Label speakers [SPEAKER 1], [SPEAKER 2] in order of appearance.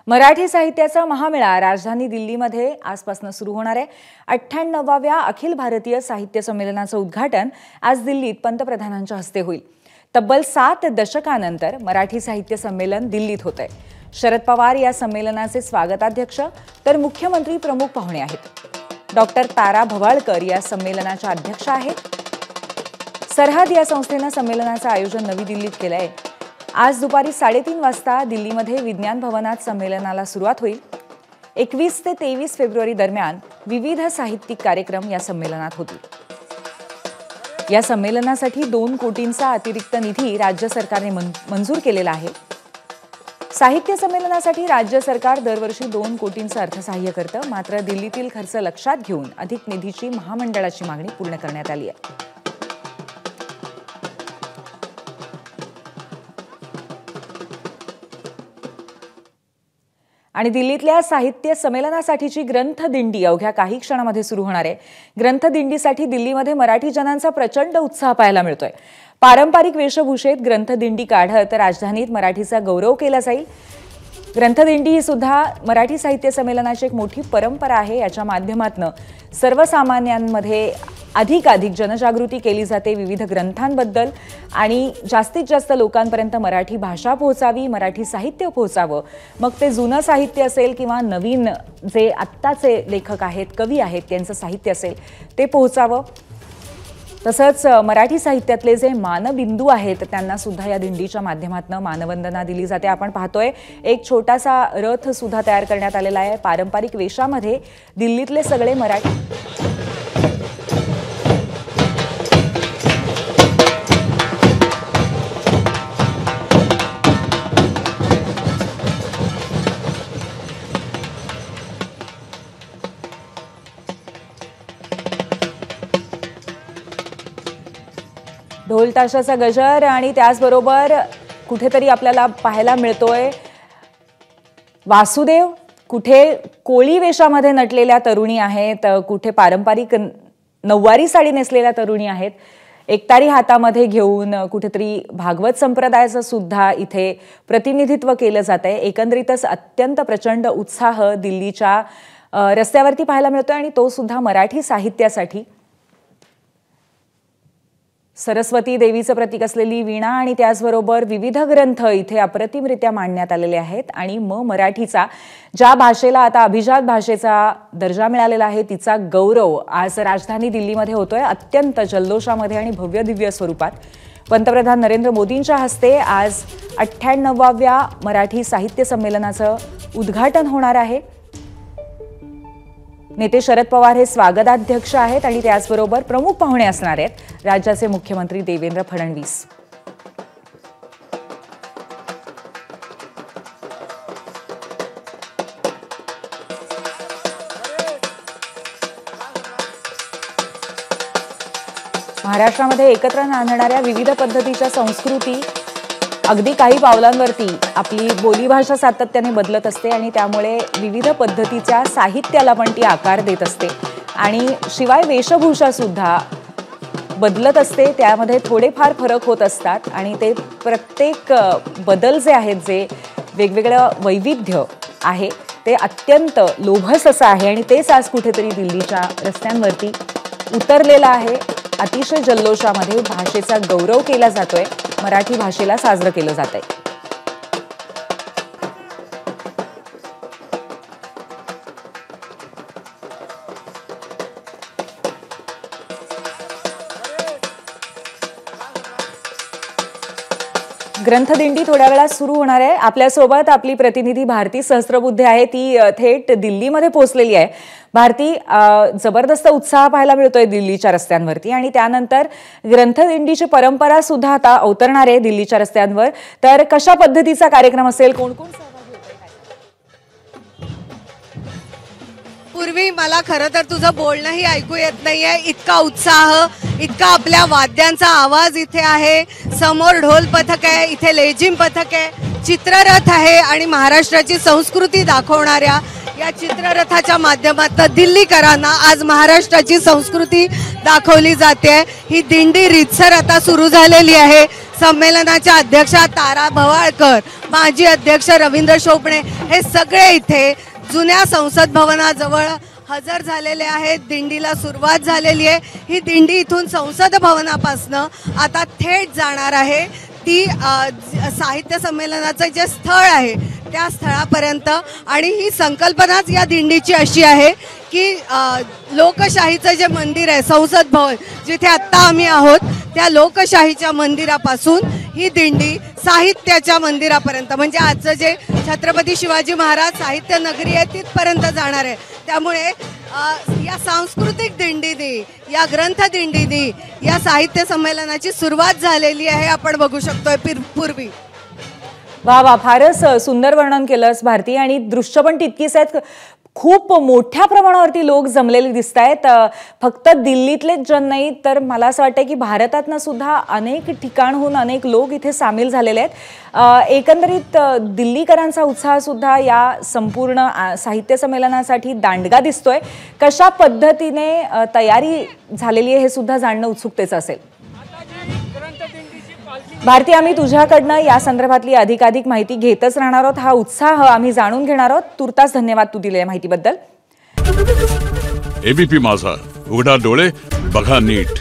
[SPEAKER 1] मराठी साहित्याचा महामेळा राजधानी दिल्लीमध्ये आजपासून सुरू होणार आहे। 98व्या अखिल भारतीय साहित्य संमेलनाचं उद्घाटन आज दिल्लीत पंतप्रधानांच्या हस्ते होईल। तब्बल 7 दशकांनंतर मराठी साहित्य संमेलन दिल्लीत होतंय। शरद पवार या संमेलनाचे स्वागताध्यक्ष तर मुख्यमंत्री प्रमुख पाहुणे आहेत। डॉक्टर तारा भवाळकर या संमेलनाच्या अध्यक्ष आहेत। सरहद या संस्थेने संमेलनाचं आयोजन नवी दिल्लीत केलंय। आज दुपारी 3:30 वाजता दिल्लीमध्ये विज्ञान भवनात संमेलनाला सुरुवात होईल। 21 ते 23 फेब्रुवारी दरम्यान विविध साहित्यिक कार्यक्रम या संमेलनात होतील। या संमेलनासाठी 2 कोटींचा अतिरिक्त निधी राज्य सरकारने मंजूर केलेला आहे। साहित्य संमेलनासाठी राज्य सरकार दरवर्षी 2 कोटींचं अर्थसहाय्य करतं, मात्र दिल्लीतील खर्च लक्षात घेऊन अधिक निधीची महामंडळाची मागणी पूर्ण करण्यात आली आहे। आणि दिल्लीतल्या साहित्य संमेलनासाठीची ग्रंथदिंडी अवघ्या काही क्षणामध्ये सुरू होणार आहे। ग्रंथदिंडीसाठी दिल्लीमध्ये मराठी जनांचा प्रचंड उत्साह पाहायला मिळतोय। पारंपरिक वेशभूषेत ग्रंथदिंडी काढत राजधानीत मराठीचा गौरव केला जाईल। ग्रंथदिंडी ही सुद्धा मराठी साहित्य संमेलनाची एक मोठी परंपरा आहे। याच्या माध्यमातून सर्वसामान्यांमध्ये अधिकाधिक जनजागृती केली जाते विविध ग्रंथांबद्दल आणि जास्तीत जास्त लोकांपर्यंत मराठी भाषा पोहोचावी, मराठी साहित्य पोहोचावं। मग ते जुनं साहित्य असेल किंवा नवीन जे आत्ताचे लेखक आहेत, कवी आहेत, त्यांचं साहित्य असेल ते पोहोचावं। तसंच मराठी साहित्यातले जे मानबिंदू आहेत त्यांना सुद्धा या दिंडीच्या माध्यमातून मानवंदना दिली जाते। आपण पाहतोय एक छोटासा रथ सुद्धा तयार करण्यात आलेला आहे। पारंपरिक वेशामध्ये दिल्लीतले सगळे मराठी ढोल ताशाचा गजर आणि त्याचबरोबर कुठेतरी आपल्याला पाहायला मिळतोय वासुदेव, कुठे कोळी वेशामध्ये नटलेल्या तरुणी आहेत, कुठे पारंपरिक नऊवारी साडी नेसलेल्या तरुणी आहेत। एकतारी हातामध्ये घेऊन कुठेतरी भागवत संप्रदायाचं सुद्धा इथे प्रतिनिधित्व केलं जातंय। एकंदरीतच अत्यंत प्रचंड उत्साह दिल्लीच्या रस्त्यावरती पाहायला मिळतोय आणि तो सुद्धा मराठी साहित्यासाठी। सरस्वती देवीचं प्रतीक असलेली वीणा आणि त्याचबरोबर विविध ग्रंथ इथे अप्रतिमरित्या मांडण्यात आलेले आहेत आणि मराठीचा ज्या भाषेला आता अभिजात भाषेचा दर्जा मिळालेला आहे तिचा गौरव आज राजधानी दिल्लीमध्ये होतोय अत्यंत जल्लोषामध्ये आणि भव्य दिव्य स्वरूपात। पंतप्रधान नरेंद्र मोदींच्या हस्ते आज 98व्या मराठी साहित्य संमेलनाचं उद्घाटन होणार आहे। नेते शरद पवार हे स्वागताध्यक्ष आहेत आणि त्याचबरोबर प्रमुख पाहुणे असणार आहेत राज्याचे मुख्यमंत्री देवेंद्र फडणवीस। महाराष्ट्रामध्ये एकत्र नांदणाऱ्या विविध पद्धतीच्या संस्कृती अगदी काही पावलांवरती आपली बोलीभाषा सातत्याने बदलत असते आणि त्यामुळे विविध पद्धतीच्या साहित्याला पण ती आकार देत असते आणि शिवाय वेशभूषा सुद्धा बदलत असते। त्यामध्ये थोडेफार फरक होत असतात आणि ते प्रत्येक बदल जे आहेत, जे वेगवेगळं वैविध्य आहे ते अत्यंत लोभस असं आहे आणि तेच आज कुठेतरी दिल्लीच्या रस्त्यांवरती उतरलेलं आहे। अतिशय जल्लोषामध्ये भाषेचा गौरव केला जातोय, मराठी भाषेला साजरं केलं जातंय। ग्रंथदिंडी थोड्या वेळात सुरू होणार आहे। आपल्यासोबत आपली प्रतिनिधी भारती सहस्त्रबुद्धे आहे, ती थेट दिल्लीमध्ये पोहोचलेली आहे। भारती, जबरदस्त उत्साह पाहायला मिळतोय दिल्लीच्या रस्त्यांवरती आणि त्यानंतर ग्रंथदिंडीची परंपरा सुद्धा आता अवतरणार आहे दिल्लीच्या रस्त्यांवर। तर कशा पद्धतीचा कार्यक्रम असेल, कोण कोण सहभागी होतंय?
[SPEAKER 2] पूर्वी मला खरं तर तुझं बोलणंही ऐकू येत नाहीये, इतका उत्साह, इतका आपल्या वाद्यांचा आवाज इथे आहे। समोर ढोल पथक आहे, इथे लेझिम पथक आहे, चित्ररथ आहे आणि महाराष्ट्राची संस्कृती दाखवणाऱ्या या चित्ररथाच्या माध्यमातून दिल्लीकरांना आज महाराष्ट्राची संस्कृती दाखवली जाते। ही दिंडी रीतसर आता सुरू झालेली आहे। संमेलनाच्या अध्यक्षा तारा भवाळकर, माजी अध्यक्ष रवींद्र शोपणे हे सगळे इथे जुन्या संसद भवनाजवळ हजर झालेले आहेत. दिंडीला सुरुवात झालेली आहे. ही दिंडी इथून संसद भवनापासनं आता थेट जाणार आहे ती साहित्य संमेलनाचं जे स्थळ आहे त्या स्थळापर्यंत. आणि ही संकल्पनाच या दिंडीची अशी आहे की लोकशाहीचं जे मंदिर आहे संसद भवन जिथे आत्ता आम्ही आहोत त्या लोकशाहीच्या मंदिरापासून ही दिंडी साहित्याच्या मंदिरापर्यंत म्हणजे आजचं जे छत्रपती शिवाजी महाराज साहित्य नगरी आहे तिथपर्यंत जाणार आहे. त्यामुळे या सांस्कृतिक दिंडीने या ग्रंथ दिंडीने या साहित्य संमेलनाची सुरुवात झालेली आहे. आपण बघू शकतोय पूर्वी.
[SPEAKER 1] वा वा, फारच सुंदर वर्णन केलंस भारती. आणि दृश्य पण तितकीच आहेत. खूप मोठ्या प्रमाणावरती लोक जमलेले दिसत आहेत. फक्त दिल्लीतलेच जन नाही तर मला असं वाटतं की भारतातनं सुद्धा अनेक ठिकाणहून अनेक लोक इथे सामील झालेले आहेत. एकंदरीत दिल्लीकरांचा उत्साह सुद्धा या संपूर्ण साहित्य संमेलनासाठी दांडगा दिसतोय. कशा पद्धतीने तयारी झालेली आहे हे सुद्धा जाणणं उत्सुकतेचं असेल. भारती, आम्ही तुझ्याकडनं या संदर्भातली अधिकाधिक माहिती घेतच राहणार आहोत. हा उत्साह आम्ही जाणून घेणार आहोत. तुर्तास धन्यवाद तू दिलेल्या माहितीबद्दल.
[SPEAKER 3] एबीपी माझा, उघडा डोळे बघा नीट.